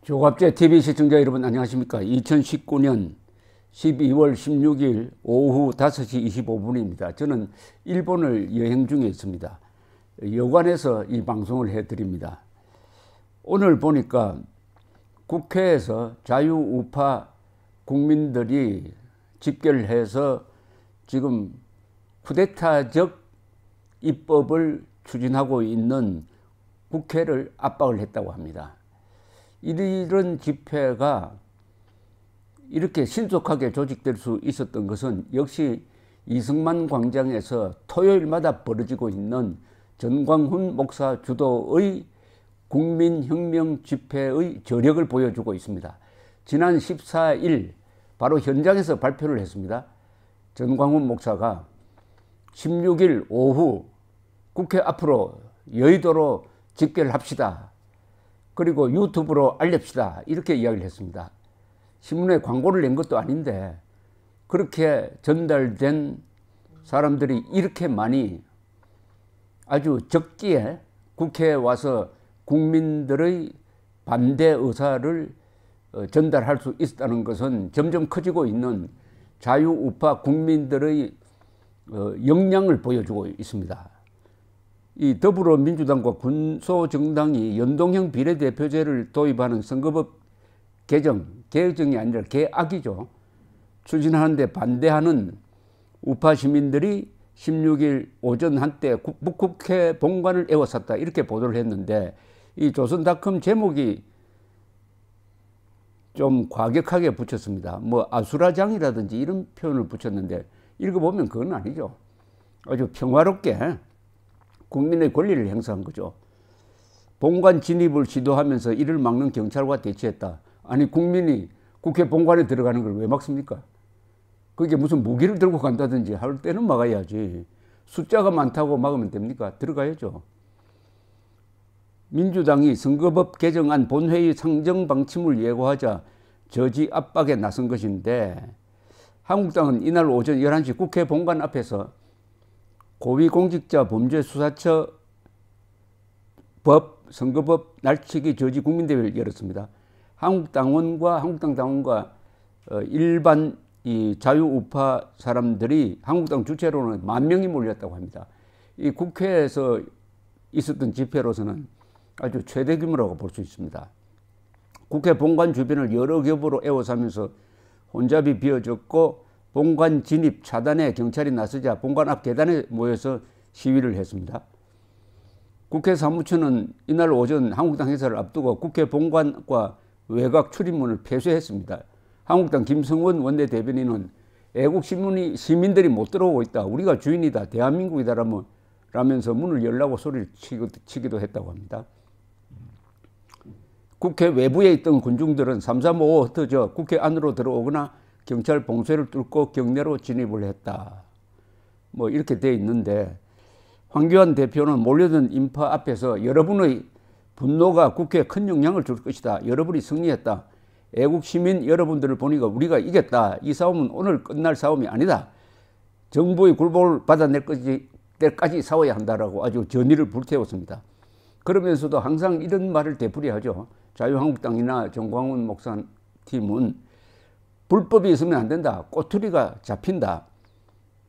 조갑제 TV 시청자 여러분 안녕하십니까. 2019년 12월 16일 오후 5시 25분입니다. 저는 일본을 여행 중에 있습니다. 여관에서 이 방송을 해드립니다. 오늘 보니까 국회에서 자유우파 국민들이 집결을 해서 지금 쿠데타적 입법을 추진하고 있는 국회를 압박을 했다고 합니다. 이런 집회가 이렇게 신속하게 조직될 수 있었던 것은 역시 이승만 광장에서 토요일마다 벌어지고 있는 전광훈 목사 주도의 국민혁명 집회의 저력을 보여주고 있습니다. 지난 14일 바로 현장에서 발표를 했습니다. 전광훈 목사가 16일 오후 국회 앞으로 여의도로 집결을 합시다. 그리고 유튜브로 알립시다. 이렇게 이야기를 했습니다. 신문에 광고를 낸 것도 아닌데 그렇게 전달된 사람들이 이렇게 많이 아주 적기에 국회에 와서 국민들의 반대 의사를 전달할 수 있다는 것은 점점 커지고 있는 자유우파 국민들의 역량을 보여주고 있습니다. 이 더불어민주당과 군소정당이 연동형 비례대표제를 도입하는 선거법 개정이 아니라 개악이죠. 추진하는데 반대하는 우파 시민들이 16일 오전 한때 북국회 본관을 에워쌌다 이렇게 보도를 했는데 이 조선닷컴 제목이 좀 과격하게 붙였습니다. 뭐 아수라장이라든지 이런 표현을 붙였는데 읽어보면 그건 아니죠. 아주 평화롭게 국민의 권리를 행사한 거죠. 본관 진입을 시도하면서 이를 막는 경찰과 대치했다. 아니 국민이 국회 본관에 들어가는 걸 왜 막습니까? 그게 무슨 무기를 들고 간다든지 할 때는 막아야지. 숫자가 많다고 막으면 됩니까? 들어가야죠. 민주당이 선거법 개정안 본회의 상정 방침을 예고하자 저지 압박에 나선 것인데 한국당은 이날 오전 11시 국회 본관 앞에서 고위공직자범죄수사처 선거법 날치기 저지 국민대회를 열었습니다. 한국당 당원과 일반 이 자유우파 사람들이 한국당 주최로는 10,000명이 몰렸다고 합니다. 이 국회에서 있었던 집회로서는 아주 최대 규모라고 볼 수 있습니다. 국회 본관 주변을 여러 겹으로 에워싸면서 혼잡이 비어졌고 본관 진입 차단에 경찰이 나서자 본관 앞 계단에 모여서 시위를 했습니다. 국회 사무처는 이날 오전 한국당 행사를 앞두고 국회 본관과 외곽 출입문을 폐쇄했습니다. 한국당 김성원 원내대변인은 애국 시민들이 못 들어오고 있다. 우리가 주인이다. 대한민국이다. 라면서 문을 열라고 소리를 치기도 했다고 합니다. 국회 외부에 있던 군중들은 삼삼오오 흩어져 국회 안으로 들어오거나 경찰 봉쇄를 뚫고 경내로 진입을 했다. 뭐 이렇게 돼 있는데 황교안 대표는 몰려든 인파 앞에서 여러분의 분노가 국회에 큰 영향을 줄 것이다. 여러분이 승리했다. 애국 시민 여러분들을 보니까 우리가 이겼다. 이 싸움은 오늘 끝날 싸움이 아니다. 정부의 굴복을 받아낼 때까지 싸워야 한다라고 아주 전의를 불태웠습니다. 그러면서도 항상 이런 말을 되풀이하죠. 자유한국당이나 전광훈 목사 팀은 불법이 있으면 안 된다. 꼬투리가 잡힌다.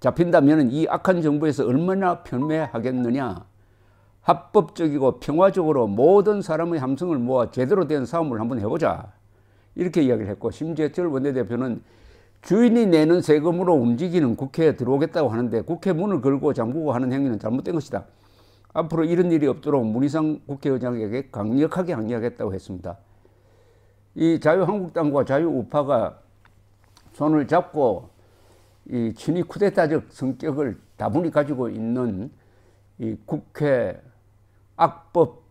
잡힌다면 이 악한 정부에서 얼마나 편매하겠느냐. 합법적이고 평화적으로 모든 사람의 함성을 모아 제대로 된 싸움을 한번 해보자. 이렇게 이야기를 했고 심재철 원내대표는 주인이 내는 세금으로 움직이는 국회에 들어오겠다고 하는데 국회 문을 걸고 잠그고 하는 행위는 잘못된 것이다. 앞으로 이런 일이 없도록 문희상 국회의장에게 강력하게 항의하겠다고 했습니다. 이 자유한국당과 자유우파가 손을 잡고 이 친위 쿠데타적 성격을 다분히 가지고 있는 이 국회 악법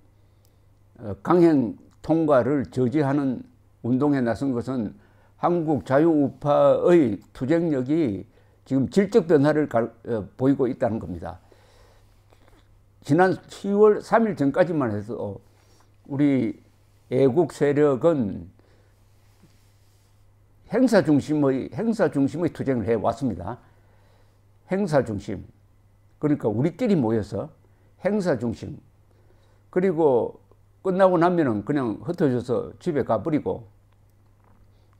강행 통과를 저지하는 운동에 나선 것은 한국 자유우파의 투쟁력이 지금 질적 변화를 보이고 있다는 겁니다. 지난 10월 3일 전까지만 해도 우리 애국 세력은 행사 중심의 투쟁을 해왔습니다. 행사 중심. 그러니까 우리끼리 모여서 행사 중심. 그리고 끝나고 나면은 그냥 흩어져서 집에 가버리고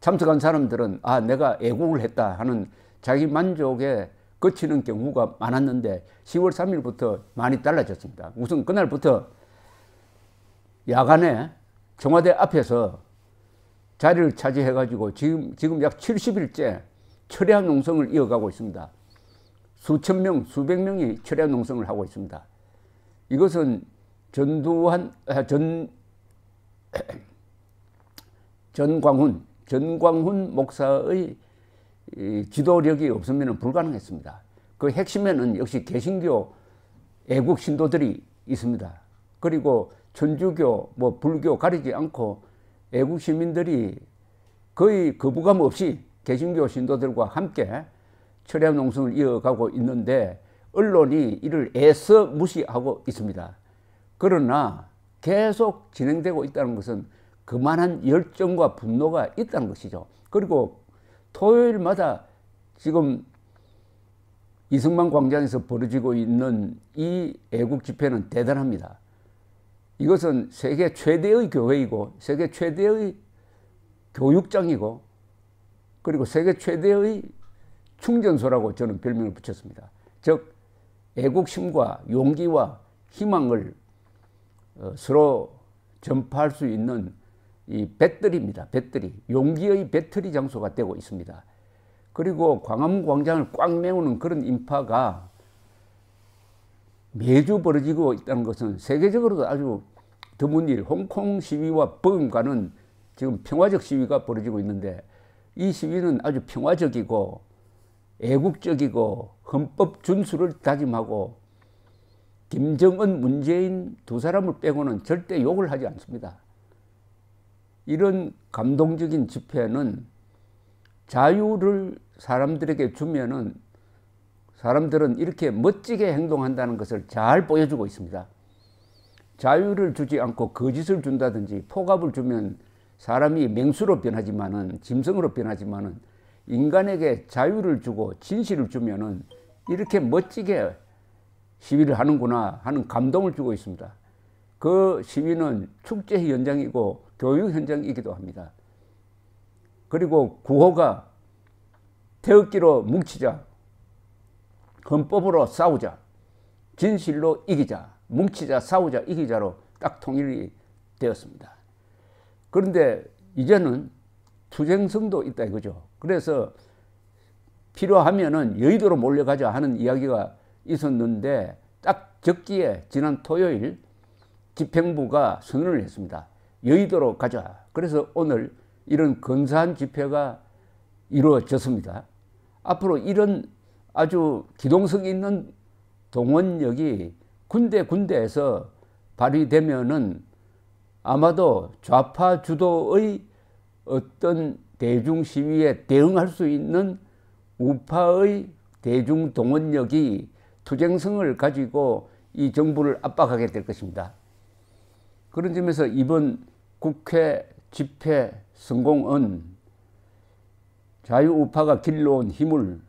참석한 사람들은 아, 내가 애국을 했다 하는 자기 만족에 그치는 경우가 많았는데 10월 3일부터 많이 달라졌습니다. 우선 그날부터 야간에 청와대 앞에서 자리를 차지해가지고 지금 약 70일째 철야 농성을 이어가고 있습니다. 수천 명, 수백 명이 철야 농성을 하고 있습니다. 이것은 전광훈 목사의 지도력이 없으면 불가능했습니다. 그 핵심에는 역시 개신교 애국 신도들이 있습니다. 그리고 천주교, 불교 가리지 않고 애국 시민들이 거의 거부감 없이 개신교 신도들과 함께 철야 농성을 이어가고 있는데 언론이 이를 애써 무시하고 있습니다. 그러나 계속 진행되고 있다는 것은 그만한 열정과 분노가 있다는 것이죠. 그리고 토요일마다 지금 이승만 광장에서 벌어지고 있는 이 애국 집회는 대단합니다. 이것은 세계 최대의 교회이고 세계 최대의 교육장이고 그리고 세계 최대의 충전소라고 저는 별명을 붙였습니다. 즉 애국심과 용기와 희망을 서로 전파할 수 있는 이 배터리입니다. 배터리. 용기의 배터리 장소가 되고 있습니다. 그리고 광화문 광장을 꽉 메우는 그런 인파가 매주 벌어지고 있다는 것은 세계적으로도 아주 드문 일, 홍콩 시위와 버금가는 지금 평화적 시위가 벌어지고 있는데 이 시위는 아주 평화적이고 애국적이고 헌법 준수를 다짐하고 김정은, 문재인 두 사람을 빼고는 절대 욕을 하지 않습니다. 이런 감동적인 집회는 자유를 사람들에게 주면은 사람들은 이렇게 멋지게 행동한다는 것을 잘 보여주고 있습니다. 자유를 주지 않고 거짓을 준다든지 폭압을 주면 사람이 맹수로 변하지만은 짐승으로 변하지만은 인간에게 자유를 주고 진실을 주면은 이렇게 멋지게 시위를 하는구나 하는 감동을 주고 있습니다. 그 시위는 축제 현장이고 교육 현장이기도 합니다. 그리고 구호가 태극기로 뭉치자, 헌법으로 싸우자, 진실로 이기자, 뭉치자, 싸우자, 이기자로 딱 통일이 되었습니다. 그런데 이제는 투쟁성도 있다 이거죠. 그래서 필요하면은 여의도로 몰려가자 하는 이야기가 있었는데 딱 적기에 지난 토요일 집행부가 선언을 했습니다. 여의도로 가자. 그래서 오늘 이런 근사한 집회가 이루어졌습니다. 앞으로 이런 아주 기동성 있는 동원력이 군데에서 발휘되면은 아마도 좌파 주도의 어떤 대중 시위에 대응할 수 있는 우파의 대중 동원력이 투쟁성을 가지고 이 정부를 압박하게 될 것입니다. 그런 점에서 이번 국회 집회 성공은 자유우파가 길러온 힘을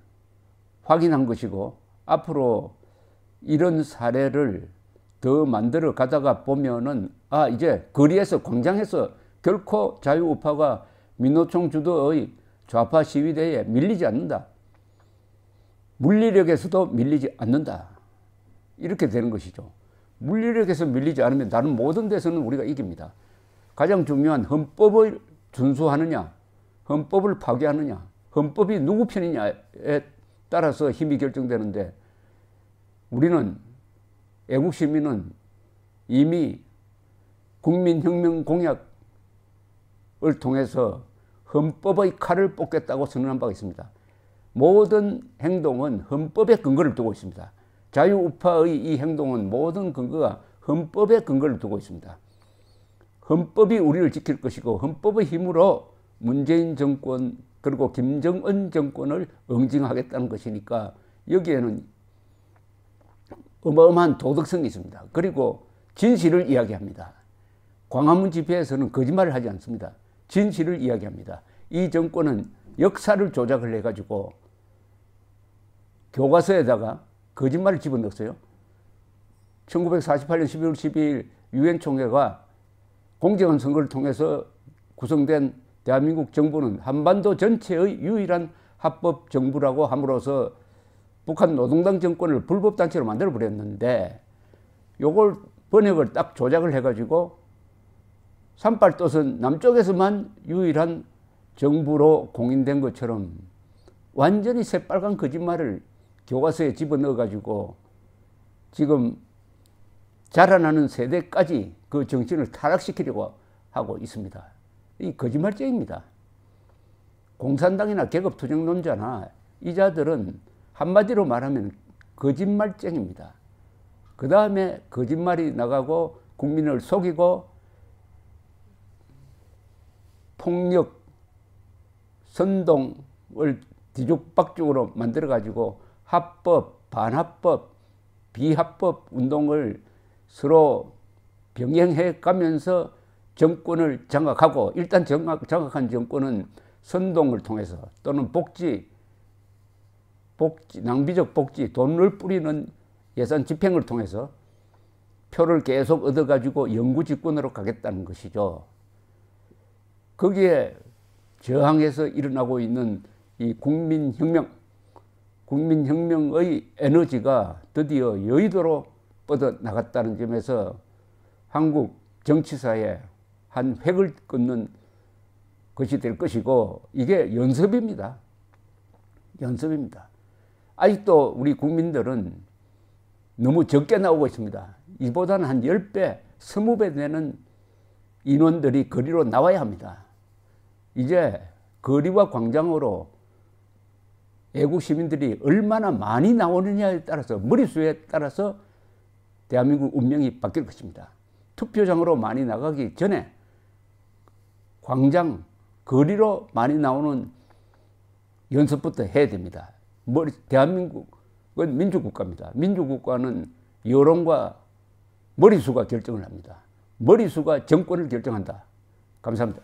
확인한 것이고 앞으로 이런 사례를 더 만들어 가다가 보면은 아, 이제 거리에서 광장에서 결코 자유우파가 민노총 주도의 좌파 시위대에 밀리지 않는다. 물리력에서도 밀리지 않는다. 이렇게 되는 것이죠. 물리력에서 밀리지 않으면 다른 모든 데서는 우리가 이깁니다. 가장 중요한 헌법을 준수하느냐, 헌법을 파괴하느냐, 헌법이 누구 편이냐에 따라서 힘이 결정되는데 우리는 애국시민은 이미 국민혁명 공약을 통해서 헌법의 칼을 뽑겠다고 선언한 바가 있습니다. 모든 행동은 헌법에 근거를 두고 있습니다. 자유우파의 이 행동은 모든 근거가 헌법에 근거를 두고 있습니다. 헌법이 우리를 지킬 것이고 헌법의 힘으로 문재인 정권 그리고 김정은 정권을 응징하겠다는 것이니까 여기에는 어마어마한 도덕성이 있습니다. 그리고 진실을 이야기합니다. 광화문 집회에서는 거짓말을 하지 않습니다. 진실을 이야기합니다. 이 정권은 역사를 조작을 해가지고 교과서에다가 거짓말을 집어넣었어요. 1948년 12월 12일 유엔 총회가 공정한 선거를 통해서 구성된 대한민국 정부는 한반도 전체의 유일한 합법 정부라고 함으로써 북한 노동당 정권을 불법단체로 만들어버렸는데 요걸 번역을 딱 조작을 해가지고 산발뜻은 남쪽에서만 유일한 정부로 공인된 것처럼 완전히 새빨간 거짓말을 교과서에 집어넣어가지고 지금 자라나는 세대까지 그 정신을 타락시키려고 하고 있습니다. 이 거짓말쟁입니다. 공산당이나 계급투쟁론자나 이 자들은 한마디로 말하면 거짓말쟁입니다. 그 다음에 거짓말이 나가고 국민을 속이고 폭력, 선동을 뒤죽박죽으로 만들어가지고 합법, 반합법, 비합법 운동을 서로 병행해 가면서 정권을 장악하고 일단 장악한 정권은 선동을 통해서 또는 복지, 낭비적 복지, 돈을 뿌리는 예산 집행을 통해서 표를 계속 얻어가지고 영구집권으로 가겠다는 것이죠. 거기에 저항해서 일어나고 있는 이 국민혁명의 에너지가 드디어 여의도로 뻗어나갔다는 점에서 한국 정치사에 한 획을 긋는 것이 될 것이고 이게 연습입니다. 연습입니다. 아직도 우리 국민들은 너무 적게 나오고 있습니다. 이보다는 한 10배, 20배 되는 인원들이 거리로 나와야 합니다. 이제 거리와 광장으로 애국 시민들이 얼마나 많이 나오느냐에 따라서 머릿수에 따라서 대한민국 운명이 바뀔 것입니다. 투표장으로 많이 나가기 전에 광장, 거리로 많이 나오는 연습부터 해야 됩니다. 대한민국은 민주국가입니다. 민주국가는 여론과 머릿수가 결정을 합니다. 머릿수가 정권을 결정한다. 감사합니다.